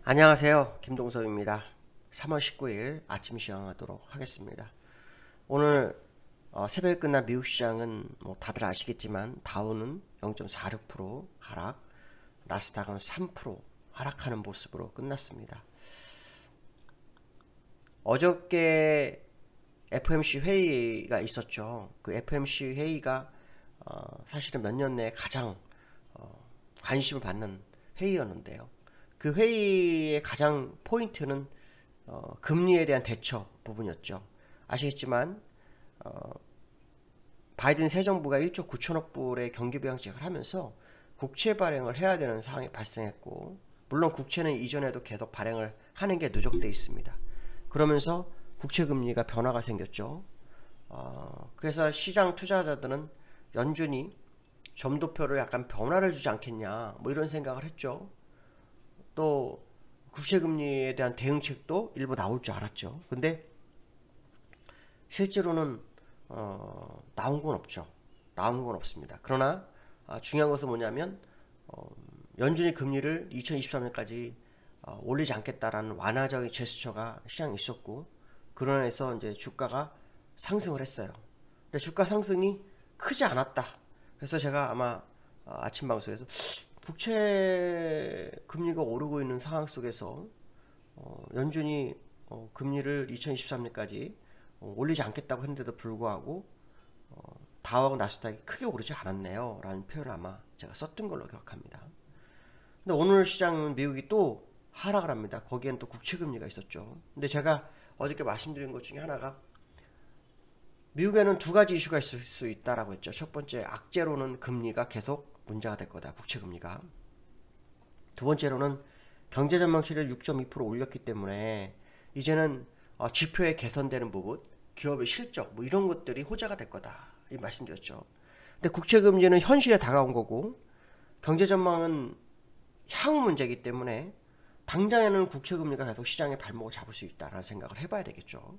안녕하세요. 김동섭입니다. 3월 19일 아침 시황하도록 하겠습니다. 오늘 새벽에 끝난 미국 시장은 다들 아시겠지만 다우는 0.46% 하락, 나스닥은 3% 하락하는 모습으로 끝났습니다. 어저께 FOMC 회의가 있었죠. 그 FOMC 회의가 사실은 몇 년 내에 가장 관심을 받는 회의였는데요. 그 회의의 가장 포인트는 금리에 대한 대처 부분이었죠. 아시겠지만 바이든 새 정부가 1조 9천억 불의 경기부양책을 하면서 국채 발행을 해야 되는 상황이 발생했고, 물론 국채는 이전에도 계속 발행을 하는 게 누적돼 있습니다. 그러면서 국채 금리가 변화가 생겼죠. 그래서 시장 투자자들은 연준이 점도표를 약간 변화를 주지 않겠냐, 이런 생각을 했죠. 또 국채금리에 대한 대응책도 일부 나올 줄 알았죠. 근데 실제로는 나온 건 없죠. 나온 건 없습니다. 그러나 중요한 것은 뭐냐면 연준이 금리를 2023년까지 올리지 않겠다라는 완화적인 제스처가 시장에 있었고, 그러면서 이제 주가가 상승을 했어요. 근데 주가 상승이 크지 않았다. 그래서 제가 아마 아침 방송에서 국채 금리가 오르고 있는 상황 속에서 연준이 금리를 2023년까지 올리지 않겠다고 했는데도 불구하고 다우하고 나스닥이 크게 오르지 않았네요 라는 표현을 아마 제가 썼던 걸로 기억합니다. 근데 오늘 시장은 미국이 또 하락을 합니다. 거기엔 또 국채 금리가 있었죠. 근데 제가 어저께 말씀드린 것 중에 하나가, 미국에는 두 가지 이슈가 있을 수 있다라고 했죠. 첫 번째, 악재로는 금리가 계속 문제가 될 거다, 국채 금리가. 두 번째로는 경제 전망치를 6.2% 올렸기 때문에 이제는 지표에 개선되는 부분, 기업의 실적 이런 것들이 호재가 될 거다, 이 말씀드렸죠. 근데 국채 금리는 현실에 다가온 거고, 경제 전망은 향후 문제이기 때문에 당장에는 국채 금리가 계속 시장의 발목을 잡을 수 있다라는 생각을 해봐야 되겠죠.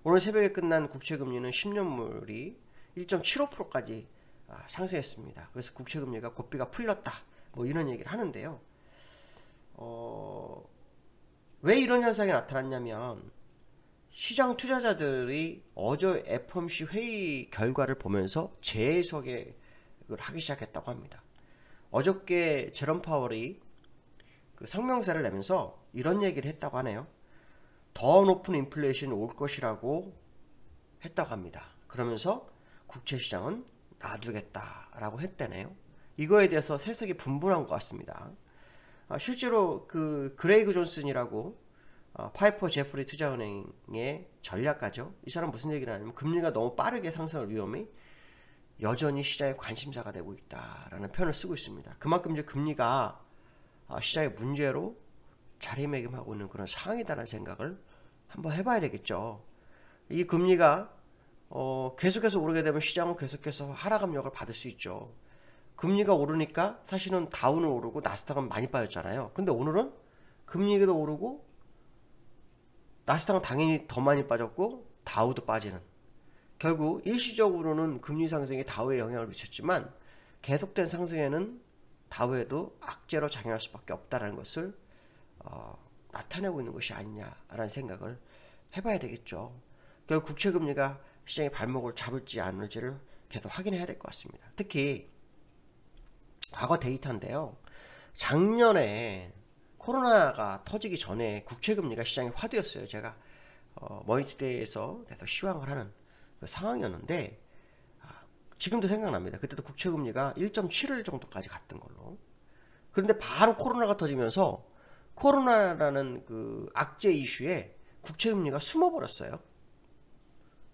오늘 새벽에 끝난 국채 금리는 10년물이 1.75%까지 상승했습니다. 그래서 국채 금리가 고삐가 풀렸다, 이런 얘기를 하는데요. 왜 이런 현상이 나타났냐면, 시장 투자자들이 어제 FOMC 회의 결과를 보면서 재해석을 하기 시작했다고 합니다. 어저께 제롬 파월이 그 성명서를 내면서 이런 얘기를 했다고 하네요. 더 높은 인플레이션이 올 것이라고 했다고 합니다. 그러면서 국채 시장은 놔두겠다라고 했다네요. 이거에 대해서 세석이 분분한 것 같습니다. 실제로 그 그레이그 존슨이라고 파이퍼 제프리 투자은행의 전략가죠. 이 사람 무슨 얘기를 하냐면, 금리가 너무 빠르게 상승할 위험이 여전히 시장의 관심사가 되고 있다라는 표현을 쓰고 있습니다. 그만큼 이제 금리가 시장의 문제로 자리매김하고 있는 그런 상황이다라는 생각을 한번 해봐야 되겠죠. 이 금리가 계속해서 오르게 되면 시장은 계속해서 하락 압력을 받을 수 있죠. 금리가 오르니까 사실은 다우는 오르고 나스닥은 많이 빠졌잖아요. 근데 오늘은 금리가 오르고 나스닥은 당연히 더 많이 빠졌고 다우도 빠지는, 결국 일시적으로는 금리 상승이 다우에 영향을 미쳤지만 계속된 상승에는 다우에도 악재로 작용할 수밖에 없다는 것을 나타내고 있는 것이 아니냐라는 생각을 해봐야 되겠죠. 결국 국채 금리가 시장의 발목을 잡을지 않을지를 계속 확인해야 될 것 같습니다. 특히 과거 데이터인데요. 작년에 코로나가 터지기 전에 국채 금리가 시장의 화두였어요. 제가 머니투데이에서 계속 시황을 하는 그 상황이었는데, 지금도 생각납니다. 그때도 국채 금리가 1.7을 정도까지 갔던 걸로. 그런데 바로 코로나가 터지면서 코로나라는 그 악재 이슈에 국채 금리가 숨어버렸어요.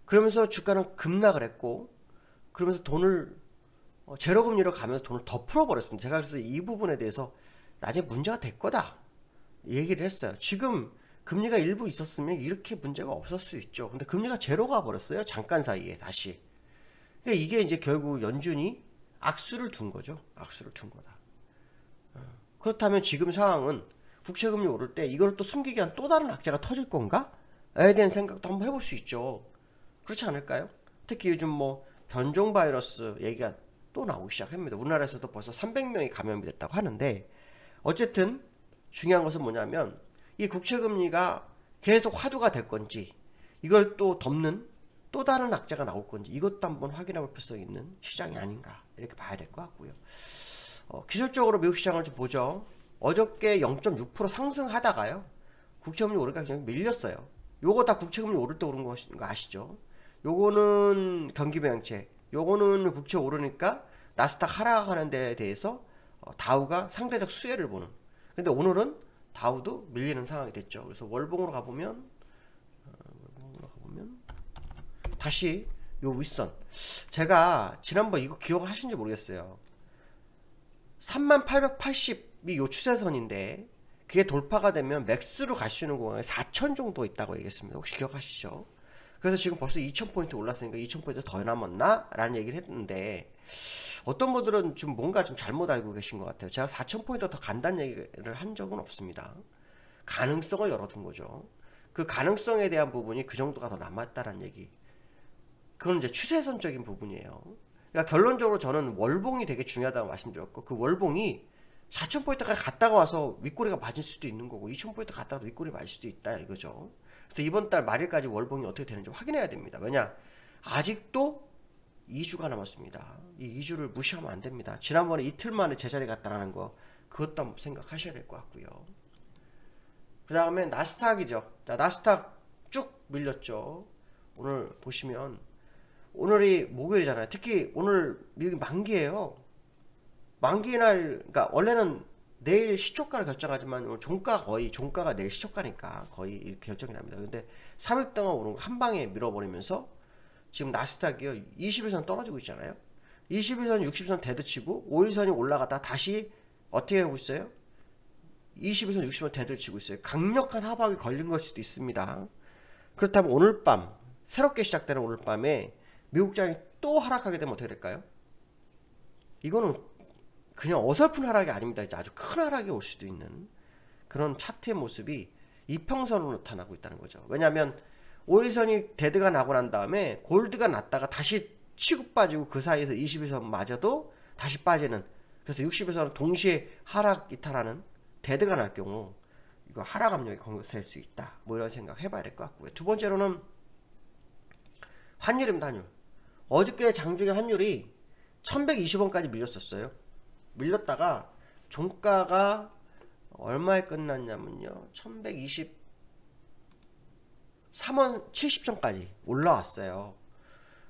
그러면서 주가는 급락을 했고, 그러면서 돈을 제로 금리로 가면서 돈을 더 풀어버렸습니다. 제가 그래서 이 부분에 대해서 나중에 문제가 될 거다 얘기를 했어요. 지금 금리가 일부 있었으면 이렇게 문제가 없었을 수 있죠. 근데 금리가 제로가 버렸어요. 잠깐 사이에 다시. 그러니까 이게 이제 결국 연준이 악수를 둔 거죠. 악수를 둔 거다. 그렇다면 지금 상황은 국채금리 오를 때 이걸 또 숨기기 위한 또 다른 악재가 터질 건가? 에 대한 생각도 한번 해볼 수 있죠. 그렇지 않을까요? 특히 요즘 변종 바이러스 얘기가 또 나오기 시작합니다. 우리나라에서도 벌써 300명이 감염이 됐다고 하는데, 어쨌든 중요한 것은 뭐냐면 이 국채금리가 계속 화두가 될 건지 이걸 또 덮는 또 다른 악재가 나올 건지 이것도 한번 확인해 볼 필요성이 있는 시장이 아닌가 이렇게 봐야 될 것 같고요. 기술적으로 미국 시장을 좀 보죠. 어저께 0.6% 상승하다가요. 국채금리 오르기가 그냥 밀렸어요. 요거 다 국채금리 오를 때 오른 거 아시죠? 요거는 경기부양책, 요거는 국채 오르니까 나스닥 하락하는 데에 대해서 다우가 상대적 수혜를 보는. 근데 오늘은 다우도 밀리는 상황이 됐죠. 그래서 월봉으로 가보면 다시 요 윗선, 제가 지난번 이거 기억하신지 모르겠어요. 3880이 요 추세선인데 그게 돌파가 되면 맥스로 갈 수 있는 공간에 4000 정도 있다고 얘기했습니다. 혹시 기억하시죠? 그래서 지금 벌써 2000포인트 올랐으니까 2000포인트 더 남았나? 라는 얘기를 했는데 어떤 분들은 좀 뭔가 좀 잘못 알고 계신 것 같아요. 제가 4000포인트 더 간다는 얘기를 한 적은 없습니다. 가능성을 열어둔 거죠. 그 가능성에 대한 부분이 그 정도가 더 남았다라는 얘기. 그건 이제 추세선적인 부분이에요. 그러니까 결론적으로 저는 월봉이 되게 중요하다고 말씀드렸고, 그 월봉이 4000포인트까지 갔다가 와서 윗꼬리가 맞을 수도 있는 거고 2000포인트 갔다가 윗꼬리 맞을 수도 있다 이거죠. 그래서 이번 달 말일까지 월봉이 어떻게 되는지 확인해야 됩니다. 왜냐? 아직도 2주가 남았습니다. 이 2주를 무시하면 안 됩니다. 지난번에 이틀 만에 제자리 갔다라는 거 그것도 한번 생각하셔야 될 것 같고요. 그 다음에 나스닥이죠. 자, 나스닥 쭉 밀렸죠. 오늘 보시면 오늘이 목요일이잖아요. 특히 오늘 미국이 만기예요. 만기 날, 그러니까 원래는 내일 시초가를 결정하지만 오늘 종가가 내일 시초가니까 거의 이렇게 결정이 납니다. 근데 3일 동안 오른 거 한 방에 밀어버리면서 지금 나스닥이요 20일선 떨어지고 있잖아요. 20일선 60선 대드치고 5일선이 올라갔다 다시 어떻게 하고 있어요? 20일선 60선 대드치고 있어요. 강력한 하방이 걸린 걸 수도 있습니다. 그렇다면 오늘 밤 새롭게 시작되는 오늘 밤에 미국장이 또 하락하게 되면 어떻게 될까요? 이거는 그냥 어설픈 하락이 아닙니다. 이제 아주 큰 하락이 올 수도 있는 그런 차트의 모습이 이평선으로 나타나고 있다는 거죠. 왜냐하면 5일선이 데드가 나고 난 다음에 골드가 났다가 다시 치고 빠지고 그 사이에서 20일선 마저도 다시 빠지는, 그래서 60일선은 동시에 하락 이탈하는 데드가 날 경우 이거 하락 압력이 거셀 수 있다. 뭐 이런 생각 해봐야 될 것 같고요. 두 번째로는 환율입니다. 환율. 어저께 장중에 환율이 1120원까지 밀렸었어요. 밀렸다가 종가가 얼마에 끝났냐면요 1123원 70전까지 올라왔어요.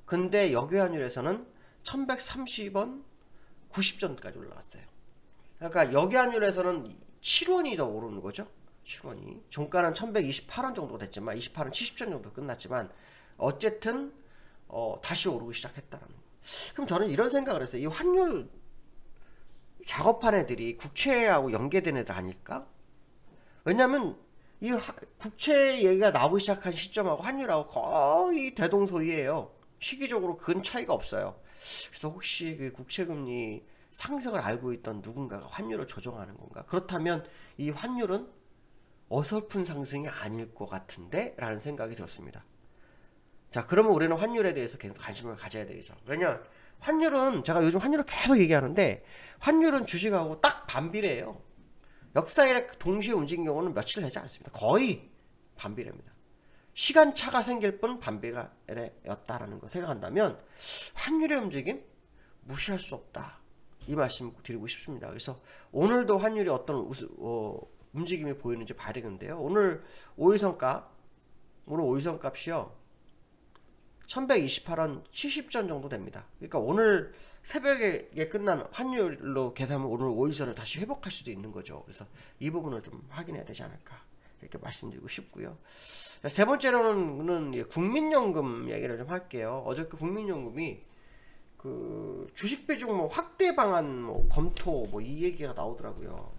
근데 역외환율에서는 1130원 90전까지 올라왔어요. 그러니까 역외환율에서는 7원이 더 오르는 거죠. 7원이. 종가는 1128원 정도 됐지만 28원 70전 정도 끝났지만 어쨌든 다시 오르기 시작했다라는 거. 그럼 저는 이런 생각을 했어요. 이 환율 작업한 애들이 국채하고 연계된 애들 아닐까? 왜냐면 이 국채 얘기가 나오기 시작한 시점하고 환율하고 거의 대동소이해요. 시기적으로 큰 차이가 없어요. 그래서 혹시 그 국채금리 상승을 알고 있던 누군가가 환율을 조정하는 건가? 그렇다면 이 환율은 어설픈 상승이 아닐 것 같은데? 라는 생각이 들었습니다. 자, 그러면 우리는 환율에 대해서 계속 관심을 가져야 되겠죠. 왜냐면 환율은, 제가 요즘 환율을 계속 얘기하는데 환율은 주식하고 딱 반비례해요. 역사에 동시에 움직인 경우는 며칠 되지 않습니다. 거의 반비례입니다. 시간차가 생길 뿐 반비례였다라는 거 생각한다면 환율의 움직임 무시할 수 없다. 이 말씀 드리고 싶습니다. 그래서 오늘도 환율이 어떤 움직임이 보이는지 봐야 되는데요. 오늘 5일선 값이요 1128원 70전 정도 됩니다. 그러니까 오늘 새벽에 끝난 환율로 계산하면 오늘 5일선을 다시 회복할 수도 있는 거죠. 그래서 이 부분을 좀 확인해야 되지 않을까 이렇게 말씀드리고 싶고요. 자, 세 번째로는 국민연금 얘기를 좀 할게요. 어저께 국민연금이 그 주식 비중 뭐 확대 방안 뭐 검토 뭐 이 얘기가 나오더라고요.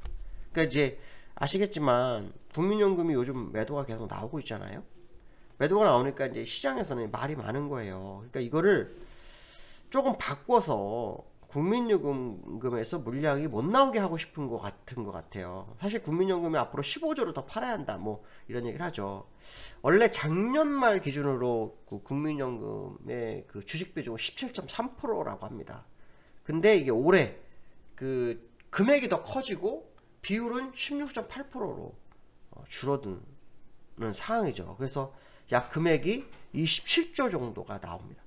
그러니까 이제 아시겠지만 국민연금이 요즘 매도가 계속 나오고 있잖아요. 매도가 나오니까 이제 시장에서는 말이 많은 거예요. 그러니까 이거를 조금 바꿔서 국민연금에서 물량이 못 나오게 하고 싶은 것 같아요. 사실 국민연금이 앞으로 15조를 더 팔아야 한다 뭐 이런 얘기를 하죠. 원래 작년 말 기준으로 그 국민연금의 그 주식 비중은 17.3%라고 합니다. 근데 이게 올해 그 금액이 더 커지고 비율은 16.8%로 줄어드는 상황이죠. 그래서 약 금액이 27조 정도가 나옵니다.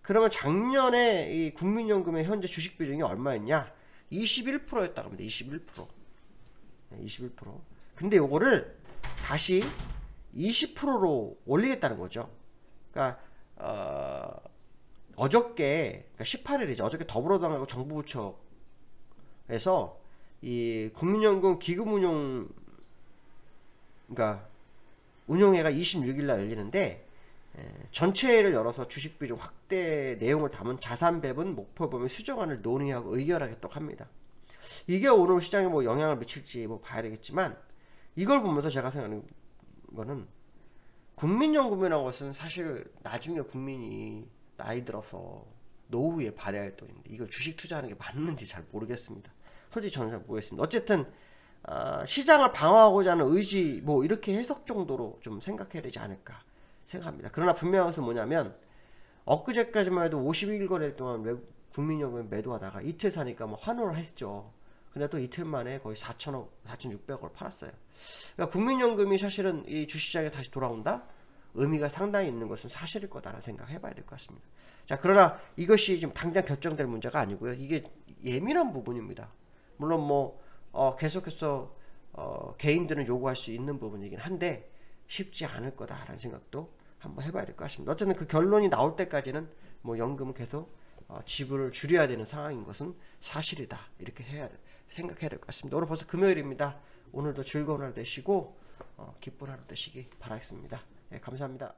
그러면 작년에 이 국민연금의 현재 주식 비중이 얼마였냐? 21%였다고 합니다. 21%. 21%. 근데 요거를 다시 20%로 올리겠다는 거죠. 그러니까 어저께, 그러니까 18일이죠. 어저께 더불어당하고 정부부처에서 이 국민연금 기금 운용, 그러니까 운용회가 26일 날 열리는데, 전체회를 열어서 주식 비중 확대 내용을 담은 자산 배분 목표범위 수정안을 논의하고 의결하겠다고 합니다. 이게 오늘 시장에 뭐 영향을 미칠지 뭐 봐야 되겠지만, 이걸 보면서 제가 생각하는 거는, 국민연금이라는 것은 사실 나중에 국민이 나이 들어서 노후에 받아야 할 돈인데, 이걸 주식 투자하는 게 맞는지 잘 모르겠습니다. 솔직히 저는 잘 모르겠습니다. 어쨌든 시장을 방어하고자 하는 의지, 뭐 이렇게 해석 정도로 좀 생각해야 되지 않을까 생각합니다. 그러나 분명한 것은 뭐냐면, 엊그제까지만 해도 52일 거래 동안 국민연금 매도하다가 이틀 사니까 뭐 환호를 했죠. 근데 또 이틀 만에 거의 4천억, 4,600억을 팔았어요. 그러니까 국민연금이 사실은 이 주식시장에 다시 돌아온다? 의미가 상당히 있는 것은 사실일 거다라는 생각 해봐야 될 것 같습니다. 자, 그러나 이것이 지금 당장 결정될 문제가 아니고요. 이게 예민한 부분입니다. 물론 뭐 계속해서 개인들은 요구할 수 있는 부분이긴 한데 쉽지 않을 거다라는 생각도 한번 해봐야 될 것 같습니다. 어쨌든 그 결론이 나올 때까지는 뭐 연금은 계속 지불을 줄여야 되는 상황인 것은 사실이다. 이렇게 생각해야 될 것 같습니다. 오늘 벌써 금요일입니다. 오늘도 즐거운 하루 되시고 기쁜 하루 되시기 바라겠습니다. 네, 감사합니다.